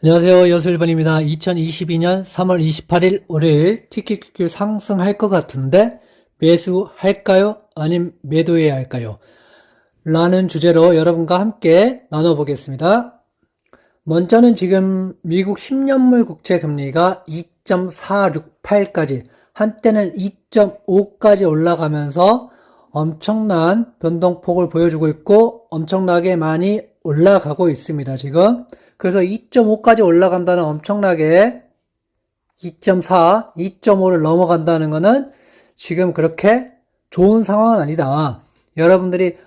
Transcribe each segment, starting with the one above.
안녕하세요. 여슬번입니다. 2022년 3월 28일 월요일 TQQQ 상승할 것 같은데 매수할까요? 아니면 매도해야 할까요? 라는 주제로 여러분과 함께 나눠보겠습니다. 먼저는 지금 미국 10년물 국채 금리가 2.468까지 한때는 2.5까지 올라가면서 엄청난 변동폭을 보여주고 있고 엄청나게 많이 올라가고 있습니다. 지금 그래서 2.5까지 올라간다는 엄청나게 2.4, 2.5를 넘어간다는 것은 지금 그렇게 좋은 상황은 아니다. 여러분들이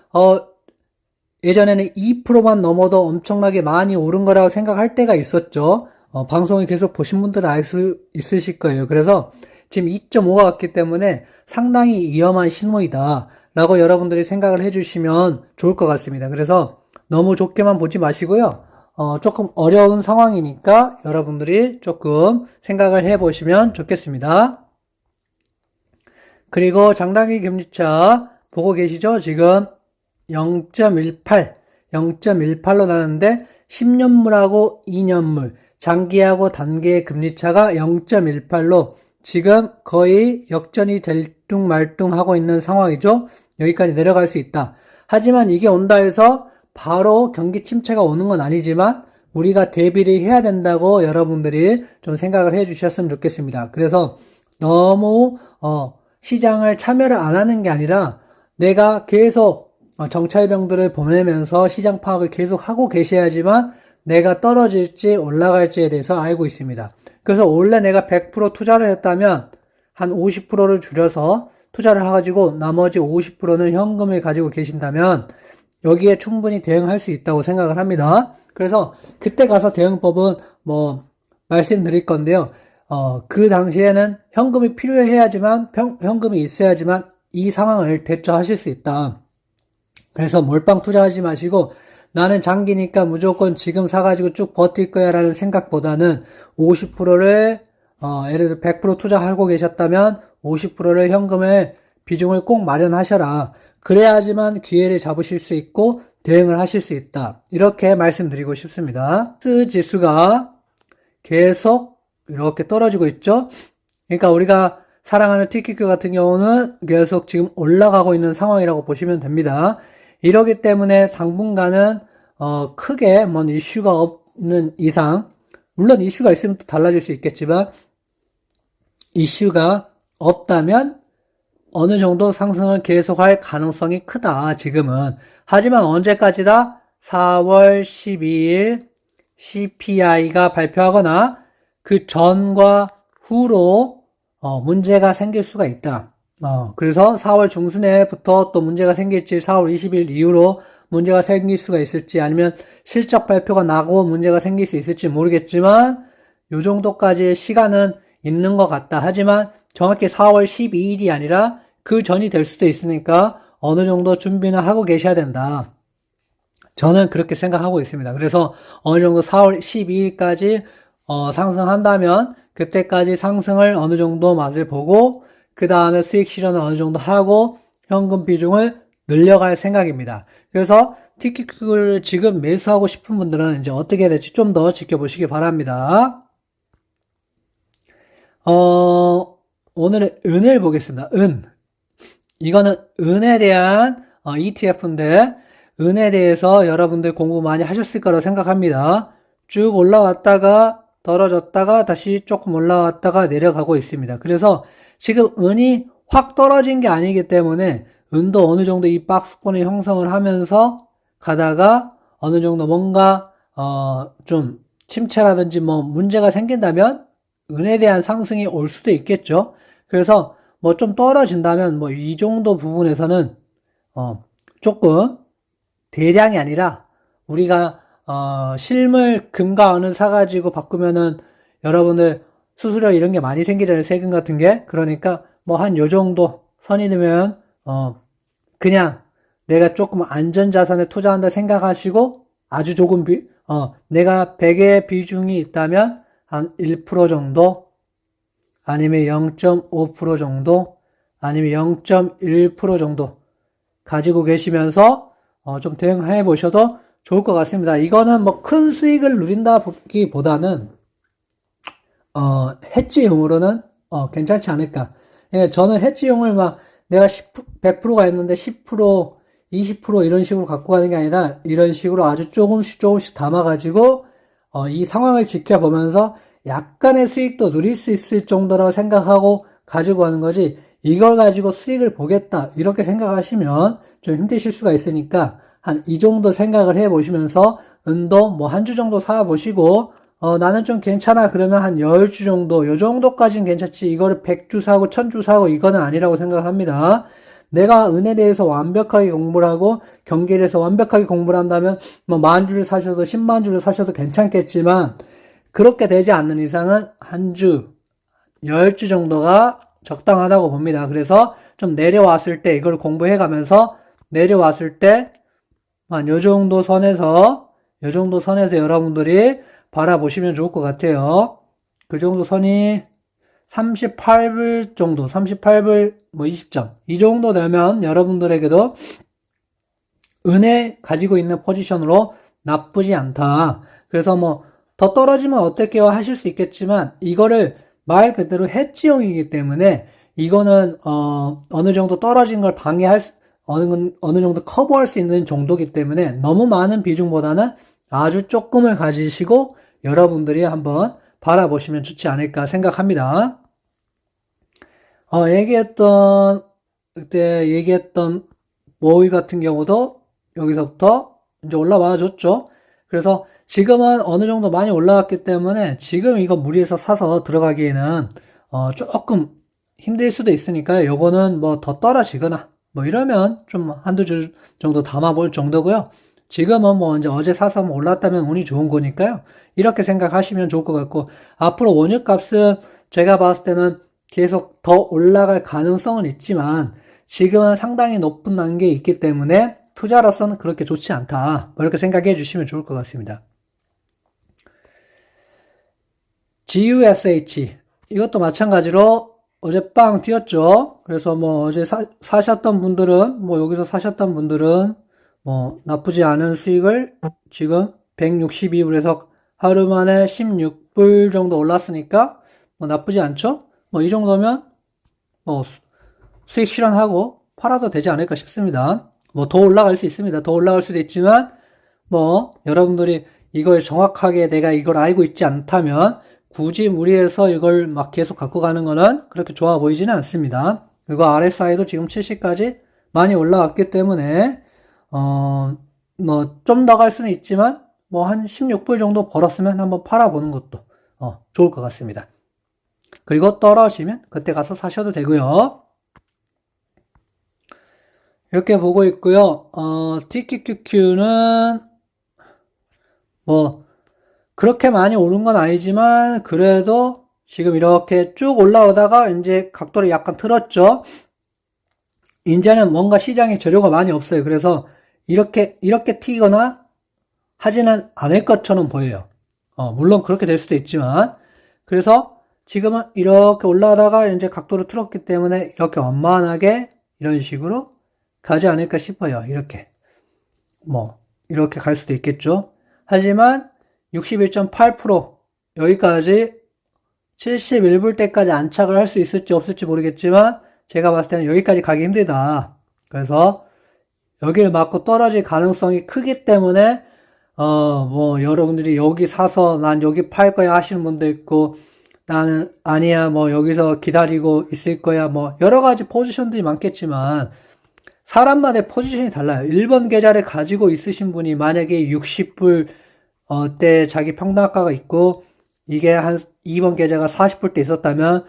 예전에는 2%만 넘어도 엄청나게 많이 오른 거라고 생각할 때가 있었죠. 방송을 계속 보신 분들은 알 수 있으실 거예요. 그래서 지금 2.5가 왔기 때문에 상당히 위험한 신호이다 라고 여러분들이 생각을 해주시면 좋을 것 같습니다. 그래서 너무 좋게만 보지 마시고요. 조금 어려운 상황이니까 여러분들이 조금 생각을 해보시면 좋겠습니다. 그리고 장단기 금리차 보고 계시죠? 지금 0.18, 0.18로 나는데 10년물하고 2년물, 장기하고 단기의 금리차가 0.18로 지금 거의 역전이 될뚱말뚱하고 있는 상황이죠. 여기까지 내려갈 수 있다. 하지만 이게 온다 해서 바로 경기 침체가 오는 건 아니지만 우리가 대비를 해야 된다고 여러분들이 좀 생각을 해 주셨으면 좋겠습니다. 그래서 너무 시장을 참여를 안 하는 게 아니라 내가 계속 정찰병들을 보내면서 시장 파악을 계속 하고 계셔야지만 내가 떨어질지 올라갈지에 대해서 알고 있습니다. 그래서 원래 내가 100% 투자를 했다면 한 50%를 줄여서 투자를 해가지고 나머지 50%는 현금을 가지고 계신다면 여기에 충분히 대응할 수 있다고 생각을 합니다. 그래서 그때 가서 대응법은 말씀드릴 건데요. 그 당시에는 현금이 필요해야지만, 현금이 있어야지만 이 상황을 대처하실 수 있다. 그래서 몰빵 투자하지 마시고 나는 장기니까 무조건 지금 사가지고 쭉 버틸 거야 라는 생각보다는 50%를 예를 들어 100% 투자하고 계셨다면 50%를 현금을 비중을 꼭 마련하셔라. 그래야지만 기회를 잡으실 수 있고 대응을 하실 수 있다. 이렇게 말씀드리고 싶습니다. 스 지수가 계속 이렇게 떨어지고 있죠. 그러니까 우리가 사랑하는 TQQ 같은 경우는 계속 지금 올라가고 있는 상황이라고 보시면 됩니다. 이러기 때문에 당분간은 크게 뭔 이슈가 없는 이상, 물론 이슈가 있으면 또 달라질 수 있겠지만 이슈가 없다면 어느 정도 상승을 계속할 가능성이 크다, 지금은. 하지만 언제까지다? 4월 12일 CPI가 발표하거나 그 전과 후로 문제가 생길 수가 있다. 그래서 4월 중순에부터 또 문제가 생길지 4월 20일 이후로 문제가 생길 수가 있을지 아니면 실적 발표가 나고 문제가 생길 수 있을지 모르겠지만 요 정도까지의 시간은 있는 것 같다. 하지만 정확히 4월 12일이 아니라 그 전이 될 수도 있으니까 어느 정도 준비는 하고 계셔야 된다. 저는 그렇게 생각하고 있습니다. 그래서 어느 정도 4월 12일까지 상승한다면 그때까지 상승을 어느 정도 맛을 보고 그 다음에 수익 실현을 어느 정도 하고 현금 비중을 늘려갈 생각입니다. 그래서 TQQ를 지금 매수하고 싶은 분들은 이제 어떻게 해야 될지 좀 더 지켜보시기 바랍니다. 오늘은 은을 보겠습니다. 은. 이거는 은에 대한 ETF인데 은에 대해서 여러분들 공부 많이 하셨을 거라고 생각합니다. 쭉 올라왔다가 떨어졌다가 다시 조금 올라왔다가 내려가고 있습니다. 그래서 지금 은이 확 떨어진 게 아니기 때문에 은도 어느 정도 이 박스권을 형성을 하면서 가다가 어느 정도 뭔가 좀 침체라든지 문제가 생긴다면 은에 대한 상승이 올 수도 있겠죠. 그래서 좀 떨어진다면 이 정도 부분에서는 조금 대량이 아니라 우리가 실물 금과 은을 사가지고 바꾸면은 여러분들 수수료 이런 게 많이 생기잖아요. 세금 같은 게. 그러니까 한 요 정도 선이 되면 그냥 내가 조금 안전자산에 투자한다 생각하시고 아주 조금 내가 100의 비중이 있다면 한 1% 정도 아니면 0.5% 정도 아니면 0.1% 정도 가지고 계시면서 좀 대응해 보셔도 좋을 것 같습니다. 이거는 뭐 큰 수익을 누린다기보다는 해지용으로는 괜찮지 않을까. 예, 저는 해지용을 막 내가 100%가 있는데 10%, 20% 이런 식으로 갖고 가는 게 아니라 이런 식으로 아주 조금씩 담아가지고 이 상황을 지켜보면서 약간의 수익도 누릴 수 있을 정도라고 생각하고 가지고 가는 거지, 이걸 가지고 수익을 보겠다 이렇게 생각하시면 좀 힘드실 수가 있으니까 한 이 정도 생각을 해 보시면서 은도 뭐 한 주 정도 사 보시고 나는 좀 괜찮아 그러면 한 10주 정도, 요 정도까지는 괜찮지 이거를 100주 사고 1000주 사고 이거는 아니라고 생각합니다. 내가 은에 대해서 완벽하게 공부를 하고 경기에 대해서 완벽하게 공부를 한다면 뭐 10,000주를 사셔도 10만 주를 사셔도 괜찮겠지만, 그렇게 되지 않는 이상은 한 주, 10주 정도가 적당하다고 봅니다. 그래서 좀 내려왔을 때 이걸 공부해 가면서 내려왔을 때 한 요 정도 선에서 여러분들이 바라보시면 좋을 것 같아요. 그 정도 선이 38불 정도, 38불 뭐 20점. 이 정도 되면 여러분들에게도 은에 가지고 있는 포지션으로 나쁘지 않다. 그래서 뭐 더 떨어지면 어떨게요 하실 수 있겠지만, 이거를 말 그대로 해지용이기 때문에 이거는 어느 정도 떨어진 걸 어느 정도 커버할 수 있는 정도이기 때문에 너무 많은 비중보다는 아주 조금을 가지시고 여러분들이 한번 바라보시면 좋지 않을까 생각합니다. 그때 얘기했던 모의 같은 경우도 여기서부터 이제 올라와 줬죠. 그래서 지금은 어느 정도 많이 올라왔기 때문에 지금 이거 무리해서 사서 들어가기에는 조금 힘들 수도 있으니까요. 요거는 뭐 더 떨어지거나 뭐 이러면 좀 한두 주 정도 담아볼 정도고요. 지금은 뭐 이제 어제 사서 뭐 올랐다면 운이 좋은 거니까요. 이렇게 생각하시면 좋을 것 같고, 앞으로 원유 값은 제가 봤을 때는 계속 더 올라갈 가능성은 있지만 지금은 상당히 높은 단계에 있기 때문에 투자로서는 그렇게 좋지 않다. 뭐 이렇게 생각해 주시면 좋을 것 같습니다. GUSH 이것도 마찬가지로 어제 빵 튀었죠. 그래서 뭐 어제 사셨던 분들은 뭐 여기서 사셨던 분들은 뭐 나쁘지 않은 수익을 지금 162불에서 하루 만에 16불 정도 올랐으니까 뭐 나쁘지 않죠. 뭐 이 정도면 뭐 수익 실현하고 팔아도 되지 않을까 싶습니다. 뭐 더 올라갈 수 있습니다. 더 올라갈 수도 있지만 뭐 여러분들이 이걸 정확하게 내가 이걸 알고 있지 않다면 굳이 무리해서 이걸 막 계속 갖고 가는 거는 그렇게 좋아 보이지는 않습니다. 그리고 RSI도 지금 70까지 많이 올라왔기 때문에 뭐 좀 더 갈 수는 있지만 뭐 한 16불 정도 벌었으면 한번 팔아보는 것도 좋을 것 같습니다. 그리고 떨어지면 그때 가서 사셔도 되고요. 이렇게 보고 있고요. TQQQ는 뭐 그렇게 많이 오른 건 아니지만 그래도 지금 이렇게 쭉 올라오다가 이제 각도를 약간 틀었죠. 이제는 뭔가 시장에 재료가 많이 없어요. 그래서 이렇게 튀거나 하지는 않을 것처럼 보여요. 물론 그렇게 될 수도 있지만, 그래서 지금은 이렇게 올라가다가 이제 각도를 틀었기 때문에 이렇게 완만하게 이런 식으로 가지 않을까 싶어요. 이렇게 갈 수도 있겠죠. 하지만 61.8% 여기까지 71불 때까지 안착을 할 수 있을지 없을지 모르겠지만 제가 봤을 때는 여기까지 가기 힘들다. 그래서 여기를 맞고 떨어질 가능성이 크기 때문에 뭐 여러분들이 여기 사서 난 여기 팔 거야 하시는 분도 있고, 나는 아니야 뭐 여기서 기다리고 있을 거야, 뭐 여러 가지 포지션들이 많겠지만 사람마다 포지션이 달라요. 1번 계좌를 가지고 있으신 분이 만약에 60불 때 자기 평단가가 있고 이게 한 2번 계좌가 40불 때 있었다면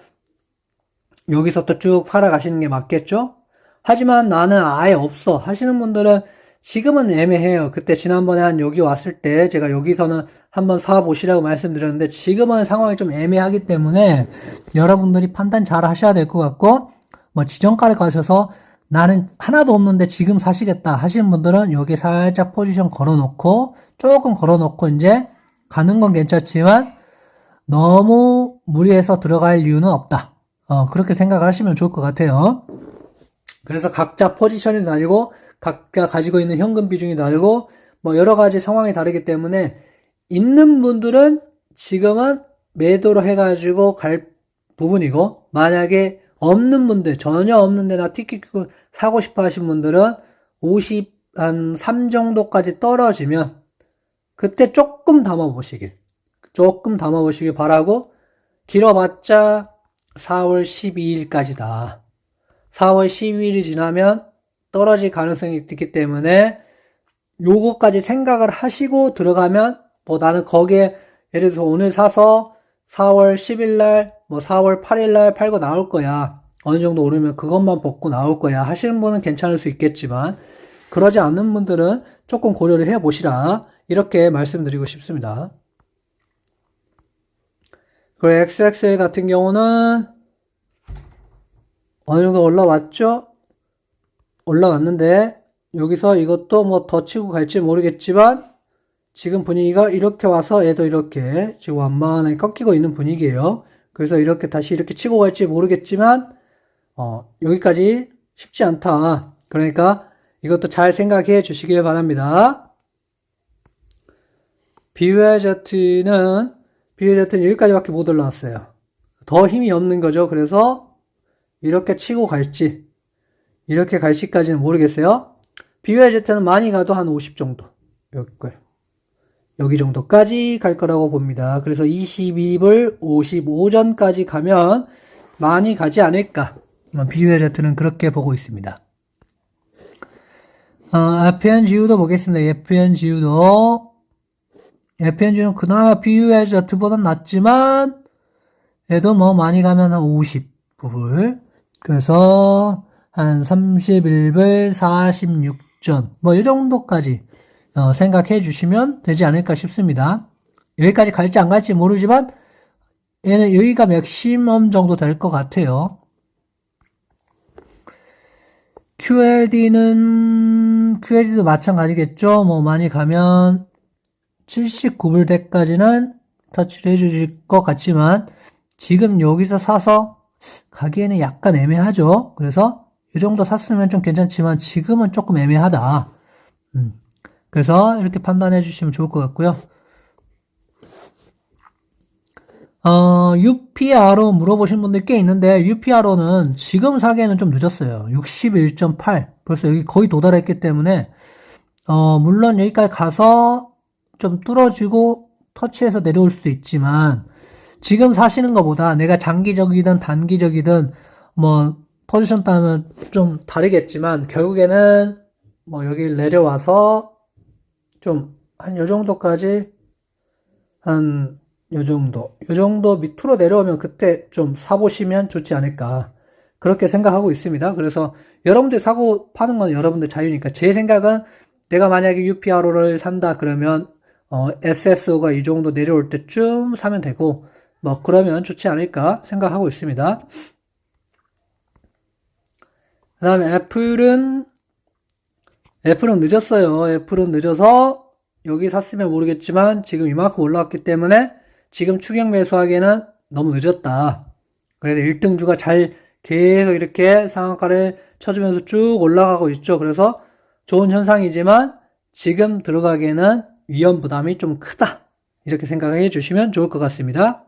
여기서부터 쭉 팔아가시는 게 맞겠죠? 하지만 나는 아예 없어 하시는 분들은 지금은 애매해요. 그때 지난번에 한 여기 왔을 때 제가 여기서는 한번 사보시라고 말씀드렸는데 지금은 상황이 좀 애매하기 때문에 여러분들이 판단 잘 하셔야 될 것 같고, 뭐 지정가를 가셔서 나는 하나도 없는데 지금 사시겠다 하시는 분들은 여기 살짝 포지션 걸어놓고 조금 걸어놓고 이제 가는 건 괜찮지만 너무 무리해서 들어갈 이유는 없다. 그렇게 생각을 하시면 좋을 것 같아요. 그래서 각자 포지션이 다르고 각자 가지고 있는 현금 비중이 다르고 뭐 여러 가지 상황이 다르기 때문에 있는 분들은 지금은 매도로 해가지고 갈 부분이고, 만약에 없는 분들, 전혀 없는 데나 티켓 사고 싶어 하신 분들은 53 정도까지 떨어지면 그때 조금 담아보시길 바라고, 길어봤자 4월 12일까지다. 4월 12일이 지나면 떨어질 가능성이 있기 때문에 요거까지 생각을 하시고 들어가면, 뭐 나는 거기에 예를 들어서 오늘 사서 4월 10일날 뭐 4월 8일날 팔고 나올 거야, 어느 정도 오르면 그것만 벗고 나올 거야 하시는 분은 괜찮을 수 있겠지만, 그러지 않는 분들은 조금 고려를 해 보시라, 이렇게 말씀드리고 싶습니다. 그리고 XXL 같은 경우는 어느 정도 올라왔죠? 올라왔는데 여기서 이것도 뭐 더 치고 갈지 모르겠지만 지금 분위기가 이렇게 와서 얘도 이렇게 지금 완만하게 꺾이고 있는 분위기예요. 그래서 이렇게 다시 이렇게 치고 갈지 모르겠지만 여기까지 쉽지 않다. 그러니까 이것도 잘 생각해 주시길 바랍니다. BYZ는 여기까지밖에 못 올라왔어요. 더 힘이 없는 거죠. 그래서 이렇게 치고 갈지, 이렇게 갈지까지는 모르겠어요. BYZ는 많이 가도 한 50 정도. 여기 정도까지 갈 거라고 봅니다. 그래서 22불 55전까지 가면 많이 가지 않을까. BYZ는 그렇게 보고 있습니다. FNGU도 보겠습니다. FNGU는 그나마 BYZ보다는 낫지만, 얘도 뭐 많이 가면 한 59불. 그래서 한 31불 46전. 뭐 이 정도까지 생각해 주시면 되지 않을까 싶습니다. 여기까지 갈지 안 갈지 모르지만, 얘는 여기가 맥시멈 정도 될 것 같아요. QLD도 마찬가지겠죠. 뭐 많이 가면 79불 대까지는 터치를 해주실 것 같지만, 지금 여기서 사서 가기에는 약간 애매하죠. 그래서 이 정도 샀으면 좀 괜찮지만 지금은 조금 애매하다. 그래서 이렇게 판단해 주시면 좋을 것 같고요. UPRO 물어보신 분들 꽤 있는데, UPRO는 지금 사기에는 좀 늦었어요. 61.8. 벌써 여기 거의 도달했기 때문에, 물론 여기까지 가서 좀 뚫어지고 터치해서 내려올 수도 있지만, 지금 사시는 것보다 내가 장기적이든 단기적이든, 뭐, 포지션 따면 좀 다르겠지만, 결국에는 뭐 여기 내려와서 좀 한 요 정도까지, 요 정도 밑으로 내려오면 그때 좀 사보시면 좋지 않을까, 그렇게 생각하고 있습니다. 그래서 여러분들 사고 파는 건 여러분들 자유니까, 제 생각은 내가 만약에 UPRO를 산다 그러면 SSO가 이 정도 내려올 때쯤 사면 되고, 뭐 그러면 좋지 않을까 생각하고 있습니다. 그 다음에 애플은 늦었어요. 애플은 늦어서 여기 샀으면 모르겠지만 지금 이만큼 올라왔기 때문에 지금 추격 매수하기에는 너무 늦었다. 그래서 1등주가 잘 계속 이렇게 상한가를 쳐주면서 쭉 올라가고 있죠. 그래서 좋은 현상이지만 지금 들어가기에는 위험 부담이 좀 크다, 이렇게 생각해 주시면 좋을 것 같습니다.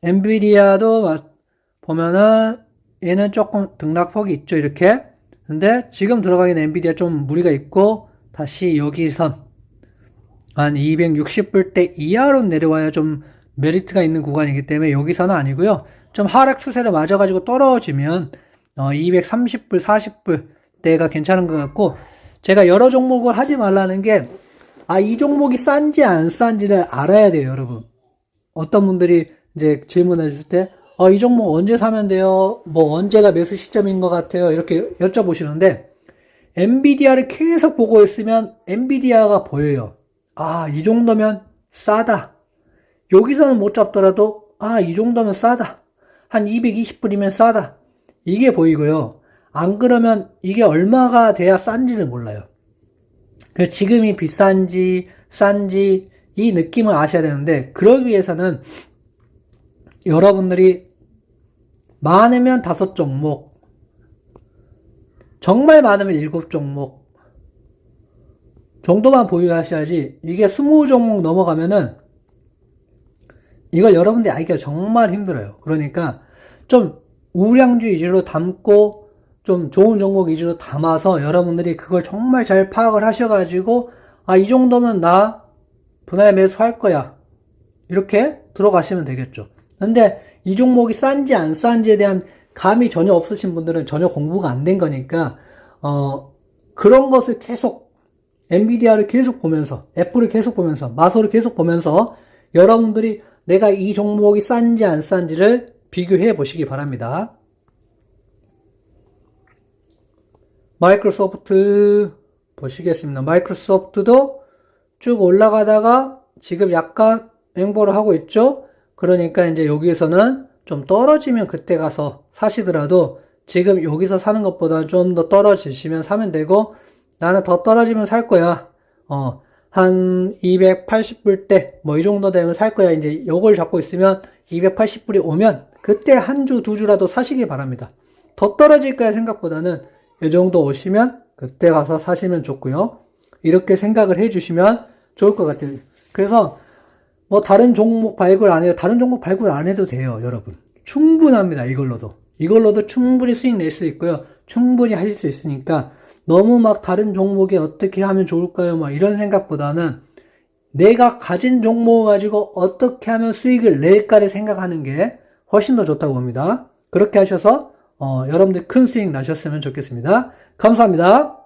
엔비디아도 보면은 얘는 조금 등락폭이 있죠, 이렇게. 근데 지금 들어가기는 엔비디아 좀 무리가 있고, 다시 여기선 한 260불대 이하로 내려와야 좀 메리트가 있는 구간이기 때문에 여기서는 아니고요. 좀 하락 추세를 맞아가지고 떨어지면 230불, 40불 대가 괜찮은 것 같고, 제가 여러 종목을 하지 말라는 게, 이 종목이 싼지 안 싼지를 알아야 돼요, 여러분. 어떤 분들이 이제 질문해 주실 때, 이 종목 언제 사면 돼요? 뭐 언제가 매수 시점인 것 같아요? 이렇게 여쭤보시는데, 엔비디아를 계속 보고 있으면 엔비디아가 보여요. 이 정도면 싸다. 여기서는 못 잡더라도, 이 정도면 싸다. 한 220불이면 싸다. 이게 보이고요. 안 그러면 이게 얼마가 돼야 싼지를 몰라요. 그래서 지금이 비싼지 싼지 이 느낌을 아셔야 되는데, 그러기 위해서는 여러분들이 많으면 5종목, 정말 많으면 7종목, 정도만 보유하셔야지 이게 20종목 넘어가면은 이걸 여러분들이 알기가 정말 힘들어요. 그러니까 좀 우량주 위주로 담고 좀 좋은 종목 위주로 담아서 여러분들이 그걸 정말 잘 파악을 하셔가지고 이 정도면 나 분할 매수할 거야. 이렇게 들어가시면 되겠죠. 근데 이 종목이 싼지 안 싼지에 대한 감이 전혀 없으신 분들은 전혀 공부가 안 된 거니까 그런 것을 계속 엔비디아를 계속 보면서 애플을 계속 보면서 마소를 계속 보면서 여러분들이 내가 이 종목이 싼지 안 싼지를 비교해 보시기 바랍니다. 마이크로소프트 보시겠습니다. 마이크로소프트도 쭉 올라가다가 지금 약간 횡보를 하고 있죠. 그러니까 이제 여기에서는 좀 떨어지면 그때 가서 사시더라도 지금 여기서 사는 것보다는 좀 더 떨어지시면 사면 되고, 나는 더 떨어지면 살 거야. 한 280불 대 뭐 이 정도 되면 살 거야. 이제 요걸 잡고 있으면 280불이 오면 그때 한 주, 두 주라도 사시기 바랍니다. 더 떨어질 거야 생각보다는 이 정도 오시면 그때 가서 사시면 좋고요. 이렇게 생각을 해주시면 좋을 것 같아요. 그래서 뭐 다른 종목 발굴 안 해도, 다른 종목 발굴 안 해도 돼요, 여러분. 충분합니다, 이걸로도 충분히 수익 낼 수 있고요. 충분히 하실 수 있으니까 너무 막 다른 종목에 어떻게 하면 좋을까요? 막 이런 생각보다는 내가 가진 종목 가지고 어떻게 하면 수익을 낼까를 생각하는 게 훨씬 더 좋다고 봅니다. 그렇게 하셔서 여러분들 큰 수익 나셨으면 좋겠습니다. 감사합니다.